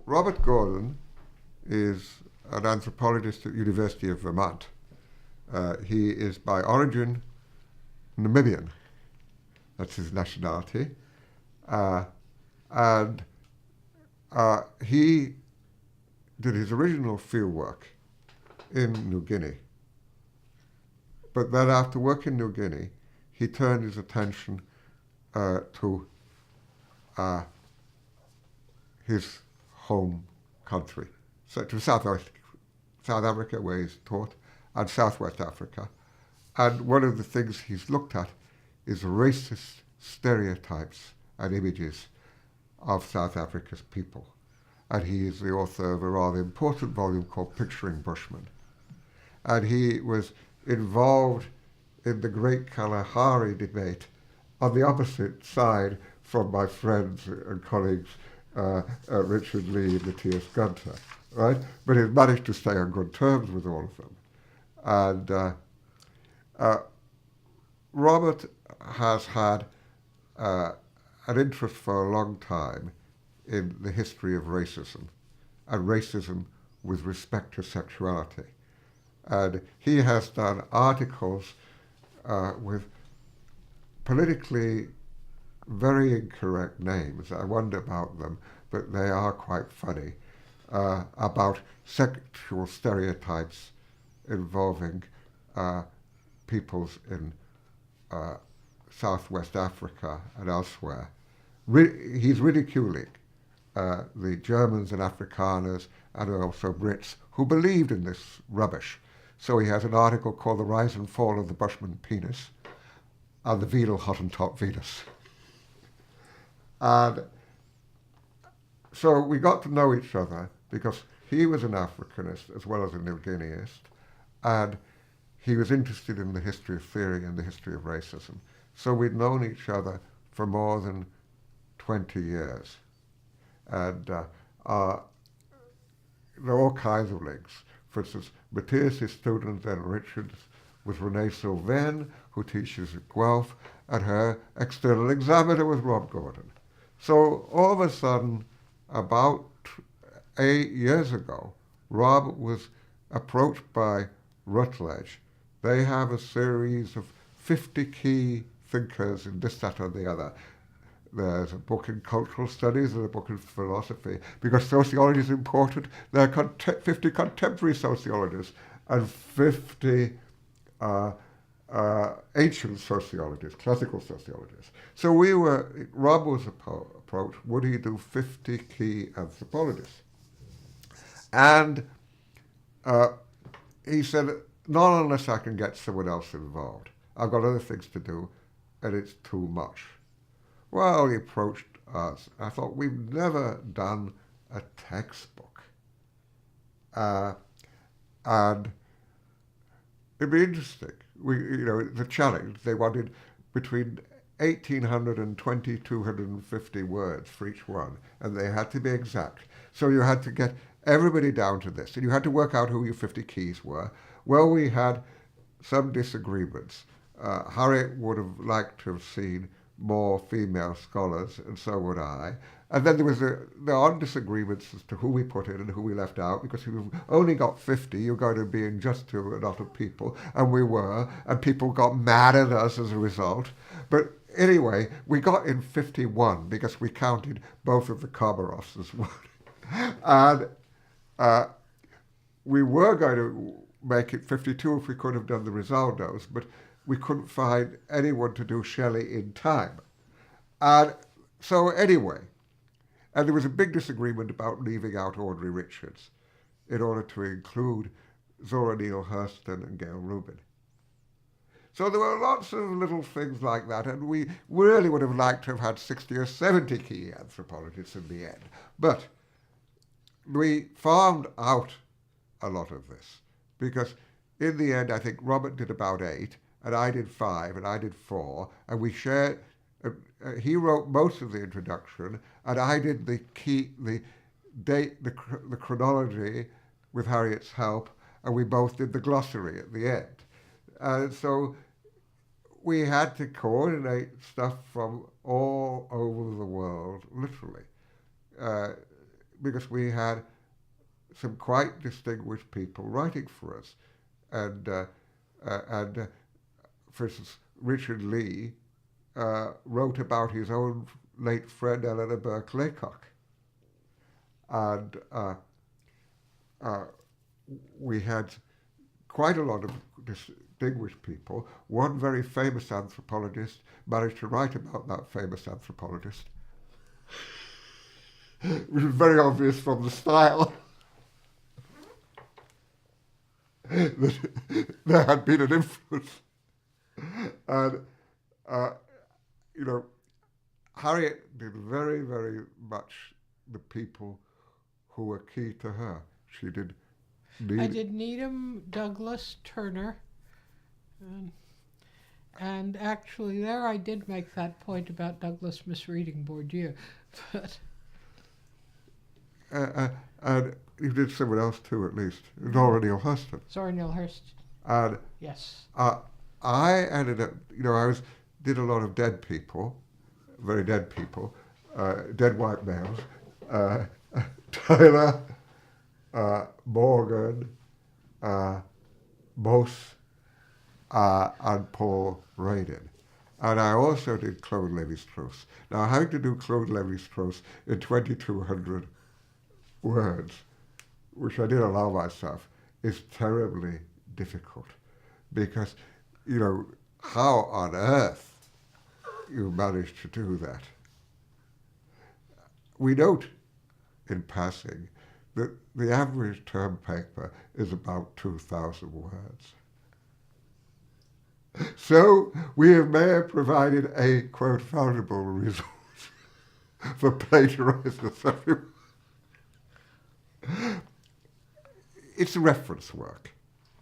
Robert Gordon is an anthropologist at University of Vermont. He is by origin Namibian. That's his nationality. And he did his original fieldwork in New Guinea. But then after work in New Guinea, he turned his attention to his home country, so to South Africa, where he's taught, and Southwest Africa. And one of the things he's looked at is racist stereotypes and images of South Africa's people. And he is the author of a rather important volume called Picturing Bushmen. And he was involved in the great Kalahari debate on the opposite side from my friends and colleagues Richard Lee and Matthias Gunther, right? But he's managed to stay on good terms with all of them. And Robert has had an interest for a long time in the history of racism, and racism with respect to sexuality. And he has done articles with politically very incorrect names. I wonder about them, but they are quite funny, about sexual stereotypes involving peoples in Southwest Africa and elsewhere. He's ridiculing the Germans and Afrikaners and also Brits who believed in this rubbish. So he has an article called The Rise and Fall of the Bushman Penis and the Venal Hottentot Venus. And so we got to know each other because he was an Africanist as well as a New Guineaist, and he was interested in the history of theory and the history of racism. So we'd known each other for more than 20 years. And there are all kinds of links. For instance, Matthias' student then Richards was Renee Sylvain, who teaches at Guelph, and her external examiner was Rob Gordon. So all of a sudden, about 8 years ago, Rob was approached by Routledge. They have a series of 50 key thinkers in this, that, or the other. There's a book in cultural studies and a book in philosophy. Because sociology is important, there are 50 contemporary sociologists and 50 ancient sociologists, classical sociologists. So Rob was approached, would he do 50 key anthropologists? And he said, not unless I can get someone else involved. I've got other things to do, and it's too much. Well, he approached us. I thought, we've never done a textbook. And it'd be interesting. The challenge, they wanted between 1,800 and 2,250 words for each one, and they had to be exact. So you had to get everybody down to this, and you had to work out who your 50 keys were. Well, we had some disagreements. Harriet would have liked to have seen more female scholars, and so would I. And then there are disagreements as to who we put in and who we left out, because if you've only got 50, you're going to be unjust to a lot of people, and we were, and people got mad at us as a result. But anyway, we got in 51 because we counted both of the Komarovs as one. And we were going to make it 52 if we could have done the Risaldos, but we couldn't find anyone to do Shelley in time. And so anyway, and there was a big disagreement about leaving out Audrey Richards in order to include Zora Neale Hurston and Gail Rubin. So there were lots of little things like that, and we really would have liked to have had 60 or 70 key anthropologists in the end. But we farmed out a lot of this because in the end, I think Robert did about 8, and I did 5, and I did 4, and we shared. He wrote most of the introduction, and I did the date, the chronology with Harriet's help, and we both did the glossary at the end. And so we had to coordinate stuff from all over the world, literally, because we had some quite distinguished people writing for us. And for instance, Richard Lee wrote about his own late friend Eleanor Burke Laycock. And we had quite a lot of distinguished people. One very famous anthropologist managed to write about that famous anthropologist, which was very obvious from the style that there had been an influence. And, Harriet did very, very much the people who were key to her. She did I did Needham, Douglas, Turner, and actually there I did make that point about Douglas misreading Bourdieu, but... and you did someone else too, at least, Zora Neale Hurston. Zora Neale Hurston. And yes. I ended up, did a lot of dead people, very dead people, dead white males, Taylor, Morgan, Mose, and Paul Radin. And I also did Claude Lévi-Strauss. Now, how to do Claude Lévi-Strauss in 2,200 words, which I did allow myself, is terribly difficult. Because, how on earth you manage to do that? We note, in passing, that the average term paper is about 2,000 words. So we may have provided a, quote, valuable resource for plagiarizers everywhere. It's reference work,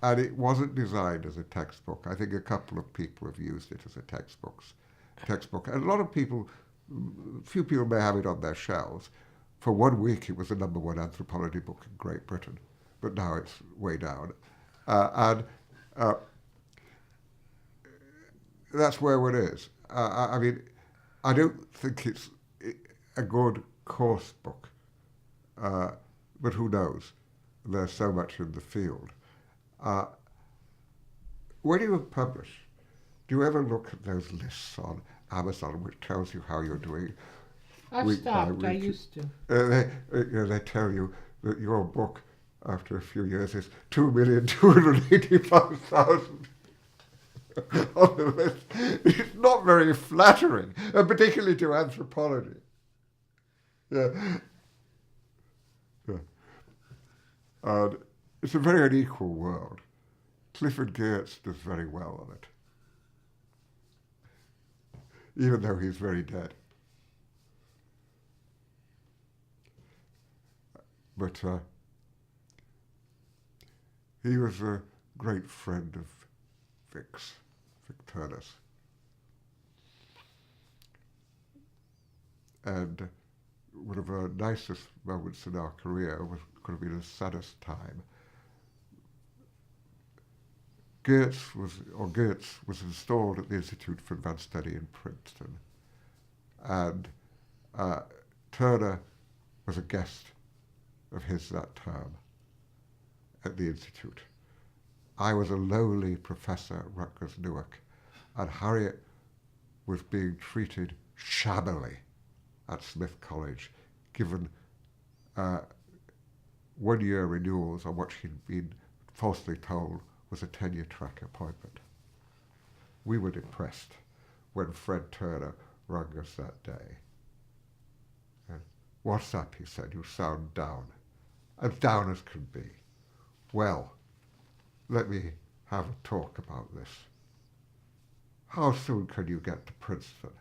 and it wasn't designed as a textbook. I think a couple of people have used it as a textbook. And a lot of people, few people may have it on their shelves. For 1 week, it was the #1 anthropology book in Great Britain, but now it's way down. That's where it is. I mean, I don't think it's a good course book, but who knows? There's so much in the field. When you publish, do you ever look at those lists on Amazon which tells you how you're doing? I've stopped. I used to. They tell you that your book, after a few years, is 2,285,000 on the list. It's not very flattering, and particularly to anthropology. Yeah. And it's a very unequal world. Clifford Geertz does very well on it, even though he's very dead. But he was a great friend of Vic Turner's. And one of our nicest moments in our career could have been the saddest time. Geertz was installed at the Institute for Advanced Study in Princeton, and Turner was a guest of his that term at the Institute. I was a lowly professor at Rutgers Newark, and Harriet was being treated shabbily at Smith College, given 1-year renewals on what she'd been falsely told was a tenure track appointment. We were depressed when Fred Turner rang us that day. "What's up?" he said. "You sound down." As down as can be. "Well, let me have a talk about this. How soon can you get to Princeton?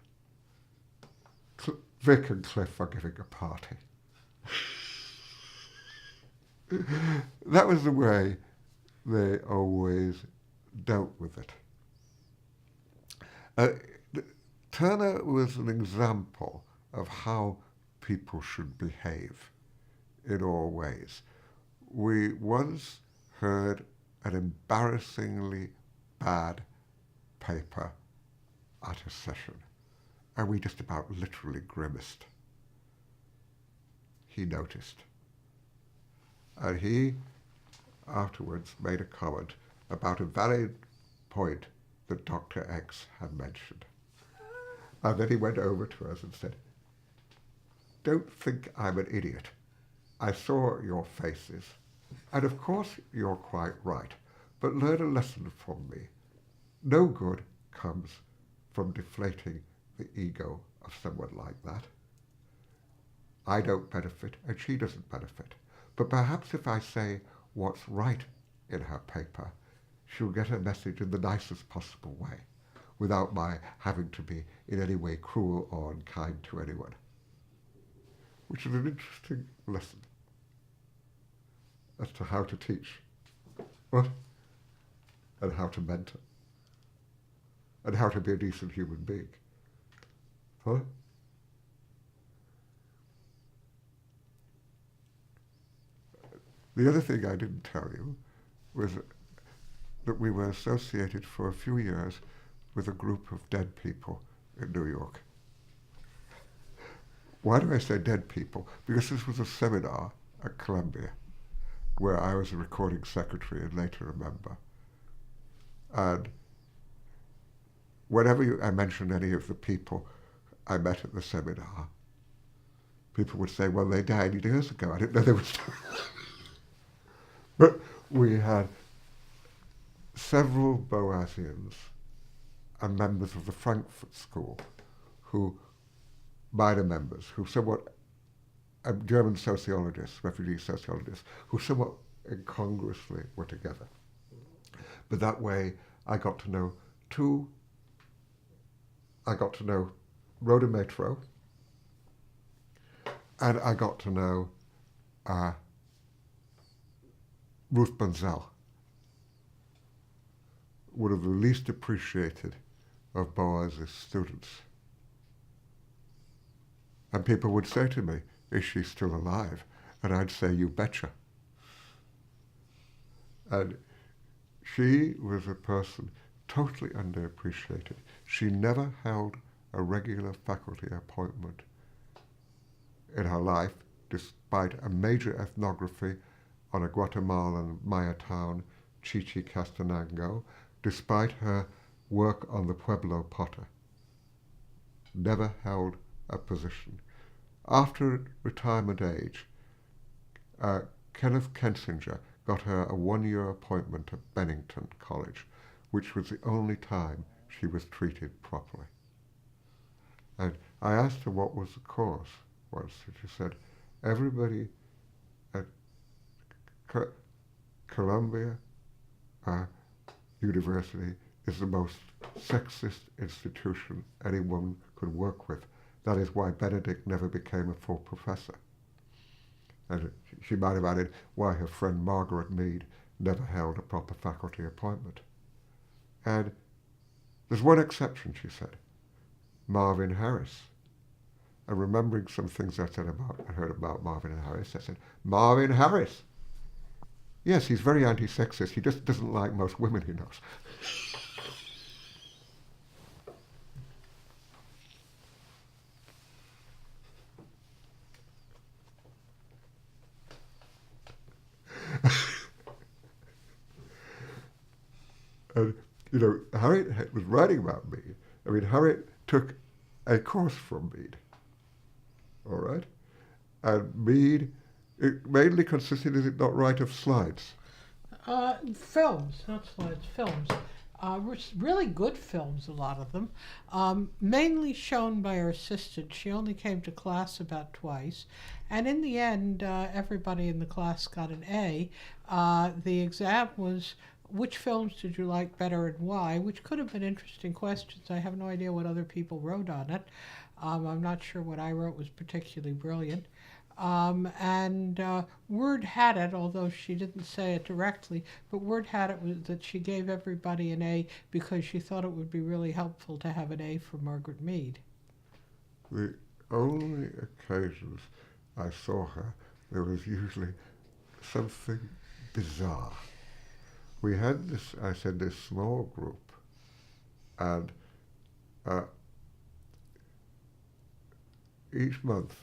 Vic and Cliff are giving a party." That was the way they always dealt with it. Uh, Turner was an example of how people should behave in all ways. We once heard an embarrassingly bad paper at a session, and we just about literally grimaced. He noticed. And he afterwards made a comment about a valid point that Dr. X had mentioned. And then he went over to us and said, "Don't think I'm an idiot. I saw your faces. And of course you're quite right. But learn a lesson from me. No good comes from deflating the ego of someone like that. I don't benefit and she doesn't benefit. But perhaps if I say what's right in her paper, she'll get her message in the nicest possible way, without my having to be in any way cruel or unkind to anyone." Which is an interesting lesson as to how to teach, what, and how to mentor, and how to be a decent human being. Huh? The other thing I didn't tell you was that we were associated for a few years with a group of dead people in New York. Why do I say dead people? Because this was a seminar at Columbia where I was a recording secretary and later a member. And whenever I mentioned any of the people I met at the seminar, people would say, "Well, they died years ago. I didn't know they were still." But we had several Boasians and members of the Frankfurt School who, minor members, who somewhat, German sociologists, refugee sociologists, who somewhat incongruously were together. But that way I got to know Rhoda Metro, and I got to know Ruth Bunzel, one of the least appreciated of Boas's students. And people would say to me, "Is she still alive?" And I'd say, "You betcha." And she was a person totally underappreciated. She never held a regular faculty appointment in her life, despite a major ethnography on a Guatemalan Maya town, Chichicastenango, despite her work on the Pueblo Potter. Never held a position. After retirement age, Kenneth Kensinger got her a one-year appointment at Bennington College, which was the only time she was treated properly. And I asked her what was the cause once, and she said, "Everybody at Columbia University is the most sexist institution anyone could work with. That is why Benedict never became a full professor." And she might have added why her friend Margaret Mead never held a proper faculty appointment. And there's one exception, she said, Marvin Harris. And remembering some things I heard about Marvin Harris, I said, "Marvin Harris. Yes, he's very anti-sexist. He just doesn't like most women he knows." And, Harriet was writing about Mead. I mean, Harriet took a course from Mead, all right? And Mead, it mainly consisted, is it not right, of slides? Films, not slides, films. Really good films, a lot of them. Mainly shown by her assistant. She only came to class about twice. And in the end, everybody in the class got an A. The exam was, which films did you like better and why? Which could have been interesting questions. I have no idea what other people wrote on it. I'm not sure what I wrote was particularly brilliant. And word had it, although she didn't say it directly, but word had it was that she gave everybody an A because she thought it would be really helpful to have an A for Margaret Mead. The only occasions I saw her, there was usually something bizarre. We had this, I said, this small group, and each month,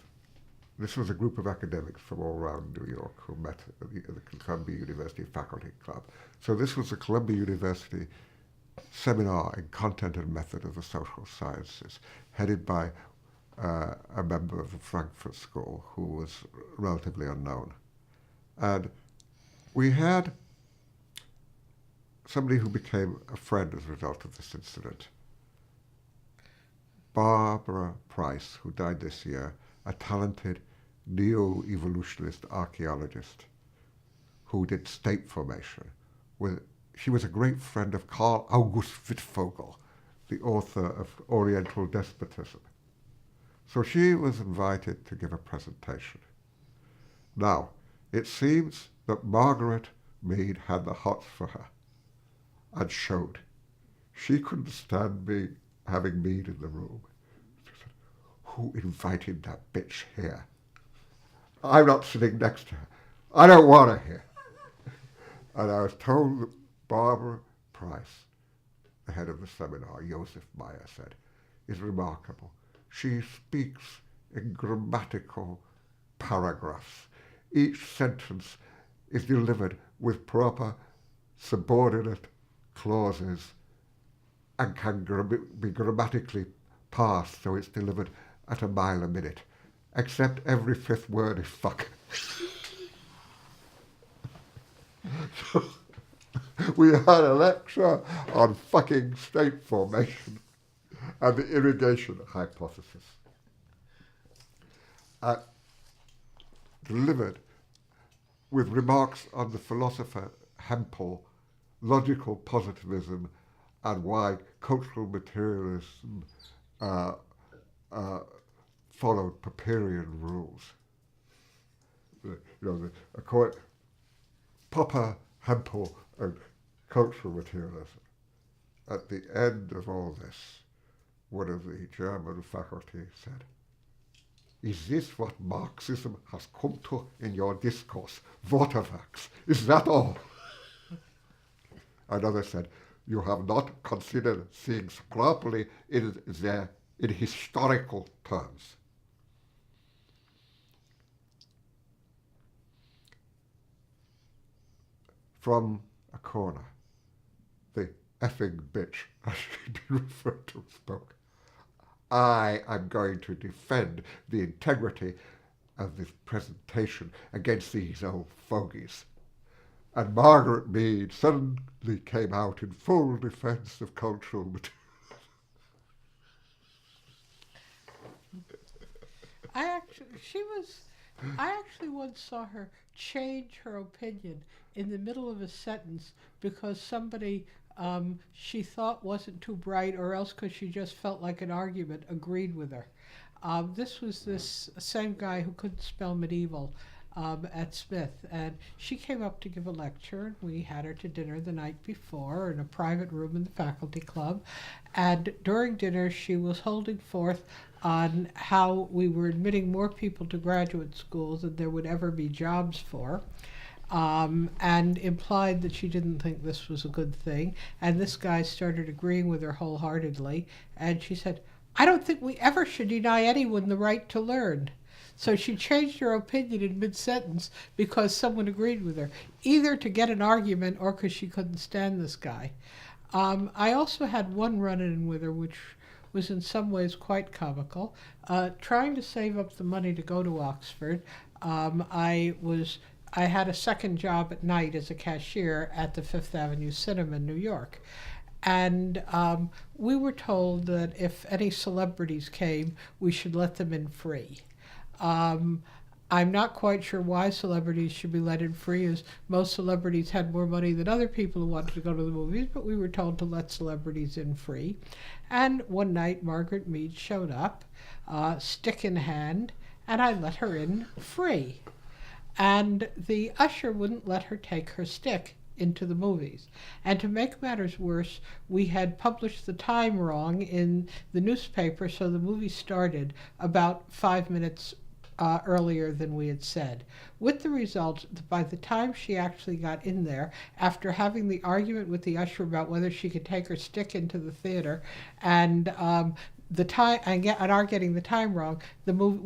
this was a group of academics from all around New York who met at the Columbia University Faculty Club. So this was the Columbia University Seminar in Content and Method of the Social Sciences, headed by a member of the Frankfurt School who was relatively unknown. And we had somebody who became a friend as a result of this incident. Barbara Price, who died this year, a talented neo-evolutionist archaeologist who did state formation. She was a great friend of Karl August Wittfogel, the author of Oriental Despotism. So she was invited to give a presentation. Now, it seems that Margaret Mead had the hots for her and showed. She couldn't stand me having Mead in the room. She said, "Who invited that bitch here? I'm not sitting next to her. I don't want her here." And I was told that Barbara Price, the head of the seminar, Joseph Meyer said, is remarkable. She speaks in grammatical paragraphs. Each sentence is delivered with proper subordinate clauses and can be grammatically parsed so it's delivered at a mile a minute, except every fifth word is fuck. So we had a lecture on fucking state formation and the irrigation hypothesis. Delivered with remarks on the philosopher Hempel, logical positivism, and why cultural materialism followed Popperian rules. Popper, Hempel, and cultural materialism. At the end of all this, one of the German faculty said, "Is this what Marxism has come to in your discourse? Waterworks, is that all?" Another said, "You have not considered things properly in historical terms." From a corner, the effing bitch, as she'd been referred to, spoke. "I am going to defend the integrity of this presentation against these old fogies." And Margaret Mead suddenly came out in full defense of cultural materialism. I actually once saw her change her opinion in the middle of a sentence because somebody she thought wasn't too bright, or else because she just felt like an argument agreed with her. This was this same guy who couldn't spell medieval at Smith, and she came up to give a lecture, and we had her to dinner the night before in a private room in the faculty club. And during dinner she was holding forth on how we were admitting more people to graduate schools than there would ever be jobs for, and implied that she didn't think this was a good thing. And this guy started agreeing with her wholeheartedly, and she said, "I don't think we ever should deny anyone the right to learn." So she changed her opinion in mid-sentence because someone agreed with her, either to get an argument or because she couldn't stand this guy. I also had one run-in with her, which was in some ways quite comical. Trying to save up the money to go to Oxford, I had a second job at night as a cashier at the Fifth Avenue Cinema in New York. And we were told that if any celebrities came, we should let them in free. I'm not quite sure why celebrities should be let in free, as most celebrities had more money than other people who wanted to go to the movies, but we were told to let celebrities in free. And one night, Margaret Mead showed up, stick in hand, and I let her in free. And the usher wouldn't let her take her stick into the movies. And to make matters worse, we had published the time wrong in the newspaper, so the movie started about 5 minutes earlier than we had said, with the result that by the time she actually got in there, after having the argument with the usher about whether she could take her stick into the theater, and the time and our getting the time wrong,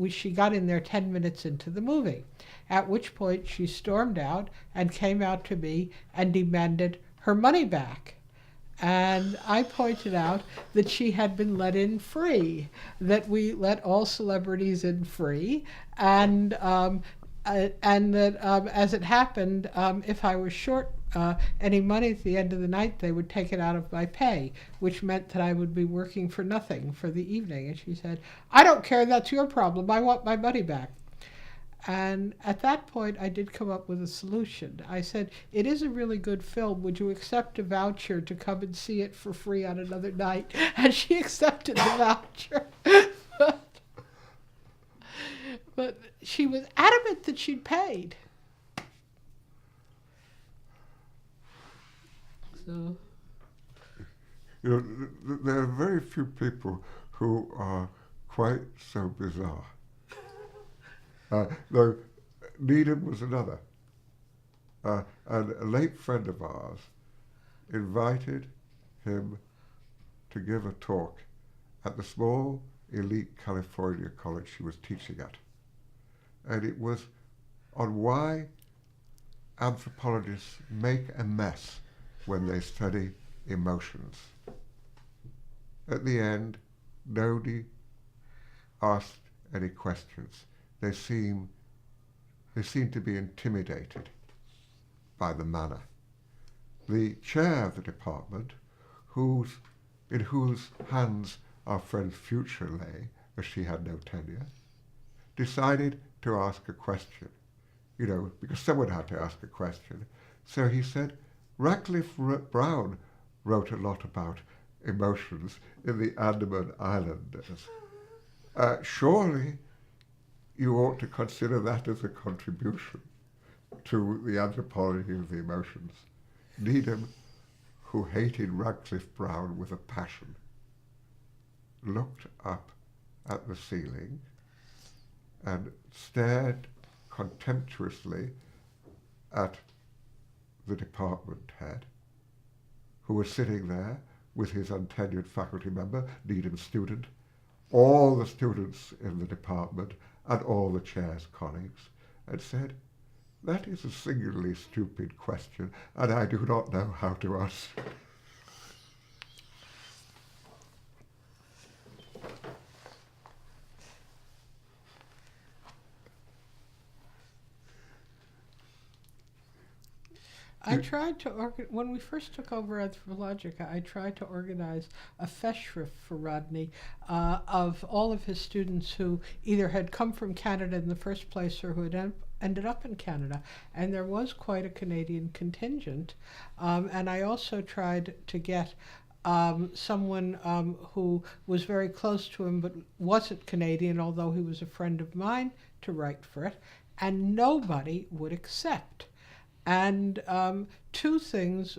she got in there 10 minutes into the movie, at which point she stormed out and came out to me and demanded her money back. And I pointed out that she had been let in free, that we let all celebrities in free, and that as it happened, if I was short any money at the end of the night, they would take it out of my pay, which meant that I would be working for nothing for the evening. And she said, "I don't care, that's your problem, I want my money back." And at that point, I did come up with a solution. I said, "It is a really good film. Would you accept a voucher to come and see it for free on another night?" And she accepted the voucher. But she was adamant that she'd paid. So, You know, there are very few people who are quite so bizarre. Though Needham was another. And a late friend of ours invited him to give a talk at the small elite California college she was teaching at. And it was on why anthropologists make a mess when they study emotions. At the end, nobody asked any questions. They seem to be intimidated by the manner. The chair of the department, in whose hands our friend's future lay, as she had no tenure, decided to ask a question, because someone had to ask a question. So he said, Radcliffe-Brown wrote a lot about emotions in the Andaman Islanders. Surely you ought to consider that as a contribution to the anthropology of the emotions. Needham, who hated Radcliffe-Brown with a passion, looked up at the ceiling and stared contemptuously at the department head, who was sitting there with his untenured faculty member, Needham's student, all the students in the department, and all the chair's colleagues, and said, "That is a singularly stupid question, and I do not know how to answer." I tried to when we first took over Anthropologica, I tried to organize a festschrift for Rodney of all of his students who either had come from Canada in the first place or who had ended up in Canada. And there was quite a Canadian contingent. And I also tried to get someone who was very close to him but wasn't Canadian, although he was a friend of mine, to write for it. And nobody would accept. And two things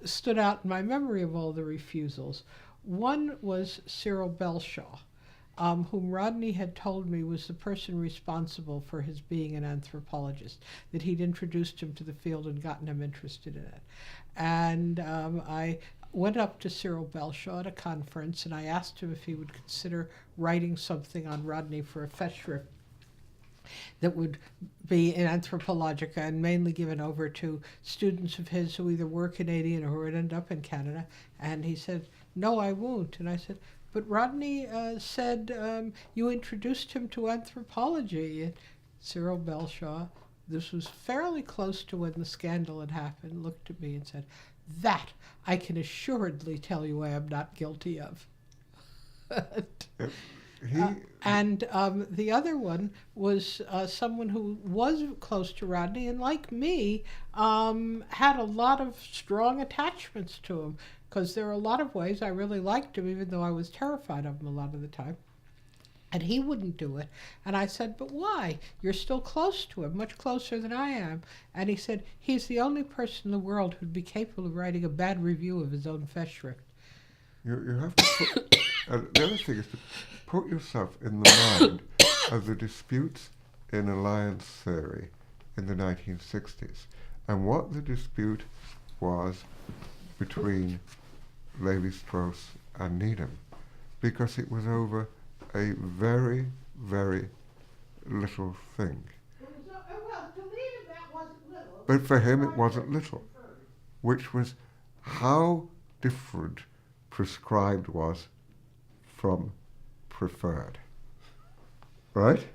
stood out in my memory of all the refusals. One was Cyril Belshaw, whom Rodney had told me was the person responsible for his being an anthropologist, that he'd introduced him to the field and gotten him interested in it. And I went up to Cyril Belshaw at a conference, and I asked him if he would consider writing something on Rodney for a festschrift that would be in Anthropologica and mainly given over to students of his who either were Canadian or who would end up in Canada. And he said, "No, I won't." And I said, "But Rodney said you introduced him to anthropology." And Cyril Belshaw, this was fairly close to when the scandal had happened, looked at me and said, "That I can assuredly tell you I am not guilty of." And the other one was someone who was close to Rodney and, like me, had a lot of strong attachments to him, because there are a lot of ways I really liked him, even though I was terrified of him a lot of the time. And he wouldn't do it. And I said, but why? You're still close to him, much closer than I am. And he said, he's the only person in the world who'd be capable of writing a bad review of his own Festschrift. You have to put, the other thing is to put yourself in the mind of the disputes in alliance theory in the 1960s, and what the dispute was between Lévi-Strauss and Needham, because it was over a very, very little thing. Well, to Needham that wasn't little. But for him it wasn't little, which was how different prescribed was from preferred. Right?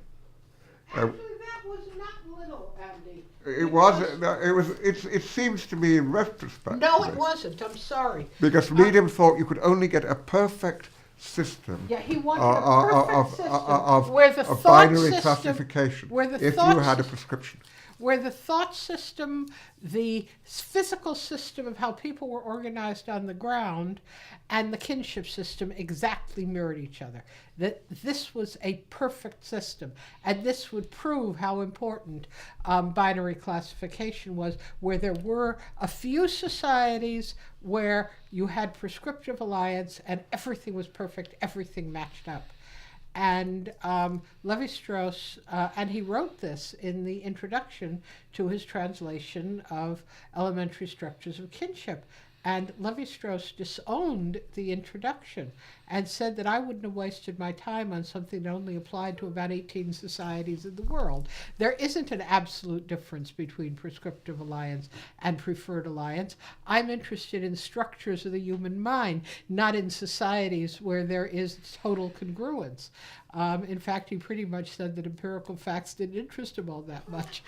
Actually, that was not little, Andy. It wasn't. It was. It seems to me in retrospect. No, it wasn't. I'm sorry. Because Needham thought you could only get a perfect system. Yeah, he wanted a perfect system where the of thought binary system, classification. where the if thought you had a sys- prescription. where the thought system, the physical system of how people were organized on the ground, and the kinship system exactly mirrored each other. That this was a perfect system, and this would prove how important binary classification was, where there were a few societies where you had prescriptive alliance and everything was perfect, everything matched up. And Lévi-Strauss, and he wrote this in the introduction to his translation of Elementary Structures of Kinship. And Lévi-Strauss disowned the introduction and said that I wouldn't have wasted my time on something that only applied to about 18 societies in the world. There isn't an absolute difference between prescriptive alliance and preferred alliance. I'm interested in structures of the human mind, not in societies where there is total congruence. In fact, he pretty much said that empirical facts didn't interest him all that much.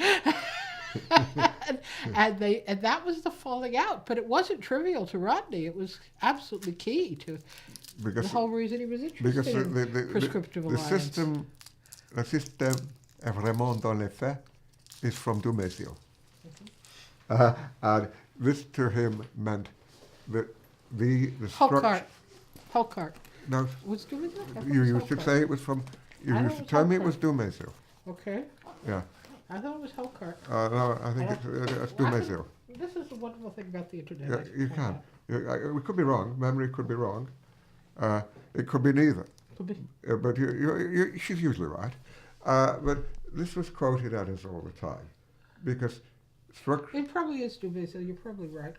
and that was the falling out. But it wasn't trivial to Rodney. It was absolutely key to the whole reason he was interested in prescriptive alliance. The system est vraiment dans les faits is from Dumézil. And this to him meant that the structure... Holkart. No, Was Dumézil? you used to say it was from... You used to tell me it was Dumézil. Okay. Yeah. I thought it was Holkart. No, I think it's Dumézil. This is the wonderful thing about the internet. Yeah, you can. We could be wrong. Memory could be wrong. It could be neither. Could be. But she's usually right. But this was quoted at us all the time because structure. It probably is Dumézil. You're probably right.